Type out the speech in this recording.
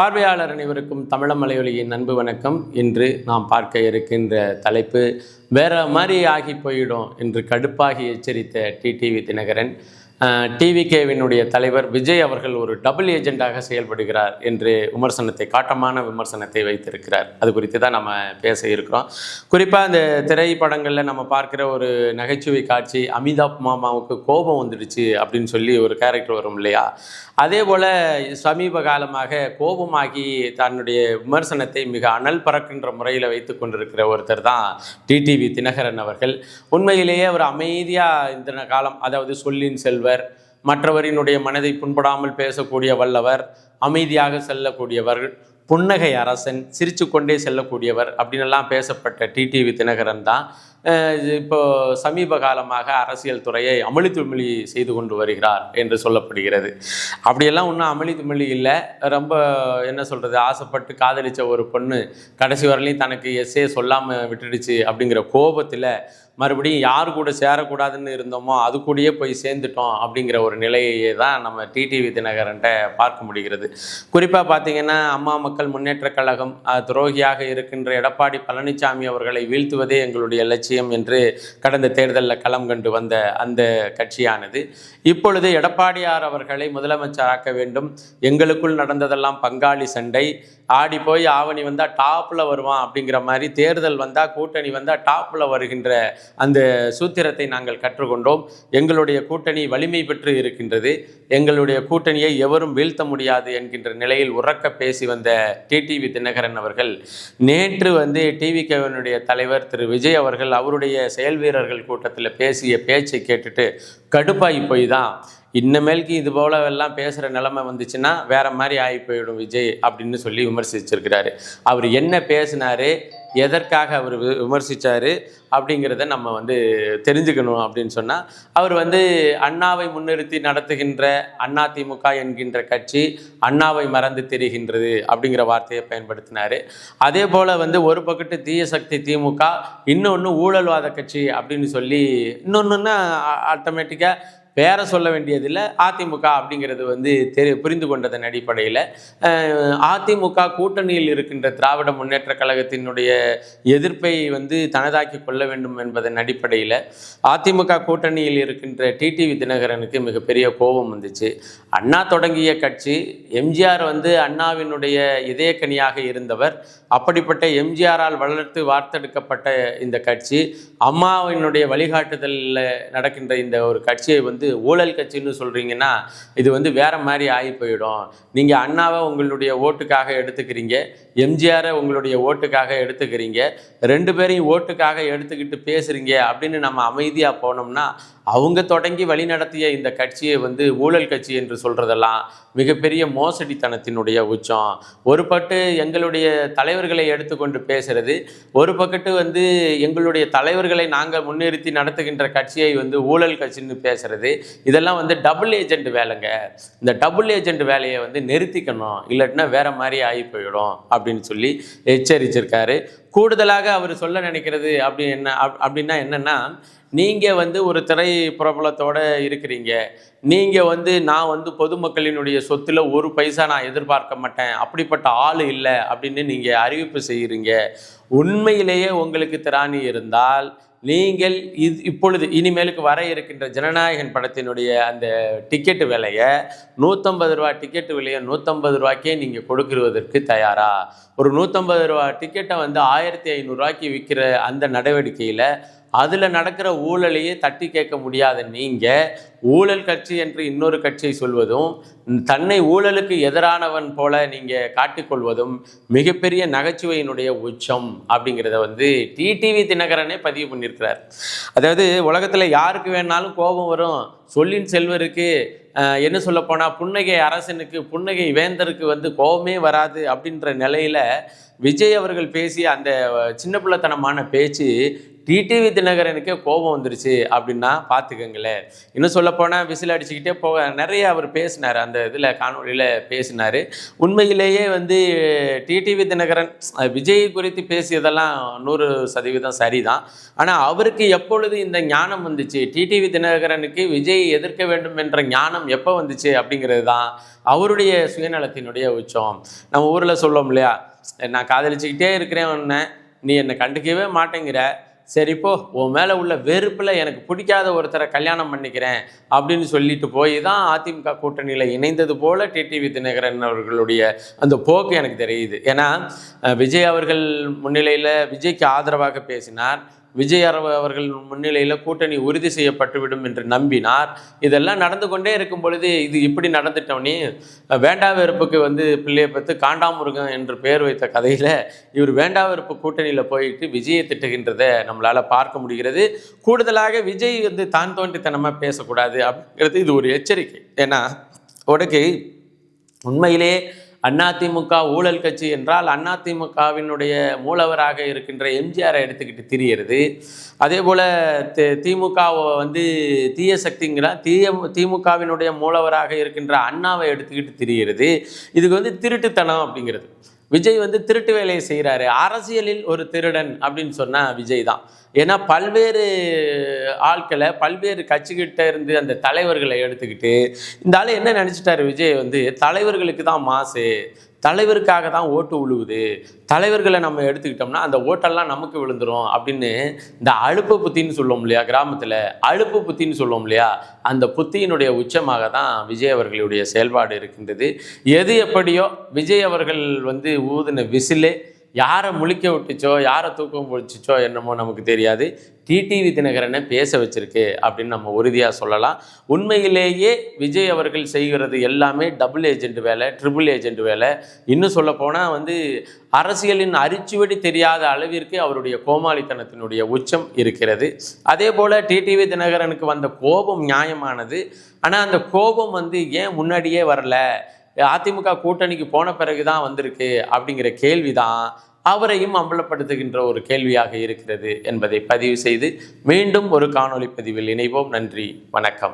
பார்வையாளர் அனைவருக்கும் தமிழ் மலையொலியின் அன்பு வணக்கம். இன்று நாம் பார்க்க இருக்கின்ற தலைப்பு வேற மாதிரி ஆகி போயிடும் என்று கடுப்பாகி எச்சரித்த டிடிவி தினகரன். டிவிகேவினுடைய தலைவர் விஜய் அவர்கள் ஒரு டபுள் ஏஜெண்டாக செயல்படுகிறார் என்று காட்டமான விமர்சனத்தை வைத்திருக்கிறார். அது குறித்து தான் நம்ம பேச இருக்கிறோம். குறிப்பாக அந்த திரைப்படங்களில் நம்ம பார்க்குற ஒரு நகைச்சுவை காட்சி, அமிதாப் மாமாவுக்கு கோபம் வந்துடுச்சு அப்படின்னு சொல்லி ஒரு கேரக்டர் வரும் இல்லையா, அதே போல் சமீப காலமாக கோபமாகி தன்னுடைய விமர்சனத்தை மிக அனல் பறக்கின்ற முறையில் வைத்து கொண்டிருக்கிற ஒருத்தர் தான் டிடிவி தினகரன் அவர்கள். உண்மையிலேயே அவர் அமைதியாக இந்த காலம், அதாவது சொல்லின் செல்வர், மற்றவரினுடைய மனதை புண்படாமல் பேசக்கூடிய வல்லவர், அமைதியாக செல்லக்கூடியவர், புன்னகை அரசன், சிரித்து கொண்டே செல்லக்கூடியவர் அப்படின்லாம் பேசப்பட்ட டிடிவி தினகரன் தான் இப்போ சமீப காலமாக அரசியல் துறையை அமளித்துமிழி செய்து கொண்டு வருகிறார் என்று சொல்லப்படுகிறது. அப்படியெல்லாம் ஒன்றும் அமளித்துமிழி இல்லை. ரொம்ப என்ன சொல்கிறது, ஆசைப்பட்டு காதலித்த ஒரு பொண்ணு கடைசி வரலையும் தனக்கு எஸ்ஸே சொல்லாமல் விட்டுடுச்சு அப்படிங்கிற கோபத்தில் மறுபடியும் யார் கூட சேரக்கூடாதுன்னு இருந்தோமோ அது கூடயே போய் சேர்ந்துட்டோம் அப்படிங்கிற ஒரு நிலையை தான் நம்ம டிடிவி தினகரன்ட்ட பார்க்க முடிகிறது. குறிப்பாக பார்த்திங்கன்னா, அம்மா மக்கள் முன்னேற்ற கழகம் துரோகியாக இருக்கின்ற எடப்பாடி பழனிசாமி அவர்களை வீழ்த்துவதே எங்களுடைய லட்சியம் என்று கடந்த தேர்தலில் களம் கண்டு வந்த அந்த கட்சியானது இப்பொழுது எடப்பாடியார் அவர்களை முதலமைச்சராக்க வேண்டும், எங்களுக்குள் நடந்ததெல்லாம் பங்காளி சண்டை, ஆடி போய் ஆவணி வந்தால் டாப்பில் வருவான் அப்படிங்கிற மாதிரி, தேர்தல் வந்தால் கூட்டணி வந்தால் டாப்பில் வருகின்ற அந்த சூத்திரத்தை நாங்கள் கற்றுக்கொண்டோம். எங்களுடைய கூட்டணி வலிமை பெற்று இருக்கின்றது, எங்களுடைய கூட்டணியை எவரும் வீழ்த்த முடியாது என்கின்ற நிலையில் உறக்க பேசி வந்த டிடிவி தினகரன் அவர்கள் நேற்று டிவிகேவினுடைய தலைவர் திரு விஜய் அவர்கள் அவருடைய செயல் வீரர்கள் கூட்டத்தில் பேசிய பேச்சை கேட்டுட்டு கடுப்பாகி போய் தான் இன்னமேலுக்கு இது போலவெல்லாம் பேசுகிற நிலைமை வந்துச்சுன்னா வேற மாதிரி ஆகி போயிடும் விஜய் அப்படின்னு சொல்லி விமர்சிச்சிருக்கிறாரு. அவர் என்ன பேசினாரு, எதற்காக அவர் விமர்சித்தார் அப்படிங்கிறத நம்ம தெரிஞ்சுக்கணும். அப்படின்னு சொன்னால், அவர் அண்ணாவை முன்னிறுத்தி நடத்துகின்ற அதிமுக என்கின்ற கட்சி அண்ணாவை மறந்து தெரிகின்றது அப்படிங்கிற வார்த்தையை பயன்படுத்தினார். அதே போல் ஒரு பக்கத்து தீய சக்தி திமுக, இன்னொன்று ஊழல்வாத கட்சி அப்படின்னு சொல்லி, இன்னொன்றுன்னா ஆட்டோமேட்டிக்காக பேரை சொல்ல வேண்டியதில்லை, அதிமுக அப்படிங்கிறது புரிந்து கொண்டதன் அடிப்படையில் அதிமுக கூட்டணியில் இருக்கின்ற திராவிட முன்னேற்ற கழகத்தினுடைய எதிர்ப்பை தனதாக்கி கொள்ள வேண்டும் என்பதன் அடிப்படையில் அதிமுக கூட்டணியில் இருக்கின்ற டிடிவி தினகரனுக்கு மிகப்பெரிய கோபம் வந்துச்சு. அண்ணா தொடங்கிய கட்சி, எம்ஜிஆர் அண்ணாவினுடைய இதயக்கனியாக இருந்தவர். அப்படிப்பட்ட எம்ஜிஆரால் வளர்த்து வார்த்தெடுக்கப்பட்ட இந்த கட்சி, அம்மாவினுடைய வழிகாட்டுதலில் நடக்கின்ற இந்த ஒரு கட்சியை ஊழல் கட்சின்னு சொல்கிறீங்கன்னா இது வேற மாதிரி ஆகி போயிடும். நீங்கள் அண்ணாவை உங்களுடைய ஓட்டுக்காக எடுத்துக்கிறீங்க, எம்ஜிஆரை உங்களுடைய ஓட்டுக்காக எடுத்துக்கிறீங்க, ரெண்டு பேரையும் ஓட்டுக்காக எடுத்துக்கிட்டு பேசுகிறீங்க அப்படின்னு நம்ம அமைதியாக போனோம்னா, அவங்க தொடங்கி வழி நடத்திய இந்த கட்சியை ஊழல் கட்சி என்று சொல்கிறதெல்லாம் மிகப்பெரிய மோசடித்தனத்தினுடைய உச்சம். ஒரு பட்டு எங்களுடைய தலைவர்களை எடுத்துக்கொண்டு பேசுறது, ஒரு பக்கத்து எங்களுடைய தலைவர்களை நாங்கள் முன்னிறுத்தி நடத்துகின்ற கட்சியை ஊழல் கட்சின்னு பேசுறது, இதெல்லாம் டபுள் ஏஜெண்ட் வேலைங்க. இந்த டபுள் ஏஜெண்ட் வேலையை நிறுத்திக்கணும், இல்லாட்டினா வேற மாதிரி ஆகி போயிடும் அப்படின்னு சொல்லி எச்சரிச்சிருக்காரு. கூடுதலாக அவர் சொல்ல நினைக்கிறது அப்படின்னா என்னன்னா, நீங்கள் ஒரு திரை பிரபலத்தோடு இருக்கிறீங்க, நீங்கள் நான் பொதுமக்களினுடைய சொத்தில் ஒரு பைசா நான் எதிர்பார்க்க மாட்டேன், அப்படிப்பட்ட ஆள் இல்லை அப்படின்னு நீங்கள் அறிவிப்பு செய்கிறீங்க. உண்மையிலேயே உங்களுக்கு திராணி இருந்தால் நீங்கள் இப்பொழுது இனிமேலுக்கு வர இருக்கின்ற ஜனநாயகன் படத்தினுடைய அந்த டிக்கெட்டு விலையை 150 ரூபா டிக்கெட்டு விலையை 150 ரூபாய்க்கே நீங்கள் கொடுக்குறதற்கு தயாரா? ஒரு 150 ரூபா டிக்கெட்டை 1500 ரூபாய்க்கு விற்கிற அந்த நடவடிக்கையில் அதில் நடக்கிற ஊழலையே தட்டி கேட்க முடியாத நீங்கள், ஊழல் கட்சி என்று இன்னொரு கட்சியை சொல்வதும், தன்னை ஊழலுக்கு எதிரானவன் போல நீங்கள் காட்டிக்கொள்வதும் மிகப்பெரிய நகைச்சுவையினுடைய உச்சம் அப்படிங்கிறத டிடிவி தினகரனே பதிவு பண்ணியிருக்கிறார். அதாவது உலகத்தில் யாருக்கு வேணாலும் கோபம் வரும், சொல்லின் செல்வருக்கு என்ன சொல்ல போனால் புன்னகை அரசனுக்கு, புன்னகை வேந்தருக்கு கோபமே வராது அப்படின்ற நிலையில் விஜய் அவர்கள் பேசிய அந்த சின்ன பிள்ளைத்தனமான பேச்சு டிடிவி தினகரனுக்கே கோபம் வந்துருச்சு அப்படின்னா பார்த்துக்கங்களேன். இன்னும் சொல்லப்போனால் விசில் அடிச்சுக்கிட்டே போக நிறைய அவர் பேசினார், அந்த இதில் காணொலியில் பேசினார். உண்மையிலேயே வந்து டிடிவி தினகரன் விஜய் குறித்து பேசியதெல்லாம் 100% சரிதான். ஆனால் அவருக்கு எப்பொழுது இந்த ஞானம் வந்துச்சு, டிடிவி தினகரனுக்கு விஜய் எதிர்க்க வேண்டும் என்ற ஞானம் எப்போ வந்துச்சு அப்படிங்கிறது தான் அவருடைய சுயநலத்தினுடைய உச்சம். நம்ம ஊரில் சொல்லுவோம் இல்லையா, நான் காதலிச்சுக்கிட்டே இருக்கிறேன் உன்னை, நீ என்னை கண்டுக்கவே மாட்டேங்கிற, சரிப்போ உன் மேலே உள்ள வெறுப்பில் எனக்கு பிடிக்காத ஒருத்தரை கல்யாணம் பண்ணிக்கிறேன் அப்படின்னு சொல்லிட்டு போய் தான் அதிமுக கூட்டணியில் இணைந்தது போல் டிடிவி தினகரன் அவர்களுடைய அந்த போக்கு எனக்கு தெரியுது. ஏன்னா விஜய் அவர்கள் முன்னிலையில் விஜய்க்கு ஆதரவாக பேசினார், விஜய் அவர்கள் முன்னிலையில் கூட்டணி உறுதி செய்யப்பட்டுவிடும் என்று நம்பினார். இதெல்லாம் நடந்து கொண்டே இருக்கும் பொழுது இது இப்படி நடந்துட்டோன்னே வேண்டா வெறுப்புக்கு வந்து பிள்ளையை பற்றி காண்டாமுருகன் என்று பெயர் வைத்த கதையில் இவர் வேண்டா வெறுப்பு கூட்டணியில் போயிட்டு விஜயை திட்டுகின்றதை நம்மளால் பார்க்க முடிகிறது. கூடுதலாக விஜய் வந்து தான் தோன்றித்தனமாக பேசக்கூடாது அப்படிங்கிறது இது ஒரு எச்சரிக்கை. ஏன்னா உனக்கு உண்மையிலே அதிமுக ஊழல் கட்சி என்றால் அதிமுகவினுடைய மூலவராக இருக்கின்ற எம்ஜிஆரை எடுத்துக்கிட்டு திரியிறது. அதே போல் திமுக வந்து தீய சக்திங்கிற திமுகவினுடைய மூலவராக இருக்கின்ற அண்ணாவை எடுத்துக்கிட்டு திரியிறது. இதுக்கு வந்து திருட்டுத்தனம் அப்படிங்கிறது. விஜய் வந்து திருட்டு வேலையை செய்கிறாரு. அரசியலில் ஒரு திருடன் அப்படின்னு சொன்னால் விஜய் தான். ஏன்னா பல்வேறு ஆட்களை பல்வேறு கட்சிக்கிட்ட இருந்து அந்த தலைவர்களை எடுத்துக்கிட்டு இந்த ஆள் என்ன நினச்சிட்டாரு, விஜய் வந்து தலைவர்களுக்கு தான் மாசு, தலைவருக்காக தான் ஓட்டு விழுவுது, தலைவர்களை நம்ம எடுத்துக்கிட்டோம்னா அந்த ஓட்டெல்லாம் நமக்கு விழுந்துரும் அப்படின்னு இந்த அழுப்பு புத்தின்னு சொல்லுவோம் இல்லையா, கிராமத்தில் அழுப்பு புத்தின்னு சொல்லுவோம் இல்லையா, அந்த புத்தியினுடைய உச்சமாக தான் விஜய் அவர்களுடைய செயல்பாடு இருக்கின்றது. எது எப்படியோ விஜய் அவர்கள் வந்து ஊதின விசிலே யாரை முழிக்க விட்டுச்சோ யாரை தூக்கம் பிடிச்சிச்சோ என்னமோ நமக்கு தெரியாது, டிடிவி தினகரனை பேச வச்சிருக்கு அப்படின்னு நம்ம உறுதியாக சொல்லலாம். உண்மையிலேயே விஜய் அவர்கள் செய்கிறது எல்லாமே டபுள் ஏஜென்ட் வேலை, ட்ரிபிள் ஏஜென்ட் வேலை. இன்னும் சொல்லப்போனால் வந்து அரசியலின் அரிச்சுவடி தெரியாத அளவிற்கு அவருடைய கோமாளித்தனத்தினுடைய உச்சம் இருக்கிறது. அதே போல் டிடிவி தினகரனுக்கு வந்த கோபம் நியாயமானது. ஆனால் அந்த கோபம் வந்து ஏன் முன்னாடியே வரல, அதிமுக கூட்டணிக்கு போன பிறகு தான் வந்திருக்கு அப்படிங்கிற கேள்வி தான் அவரையும் அம்பலப்படுத்துகின்ற ஒரு கேள்வியாக இருக்கிறது என்பதை பதிவு செய்து மீண்டும் ஒரு காணொளி பதிவில் இணைவோம். நன்றி, வணக்கம்.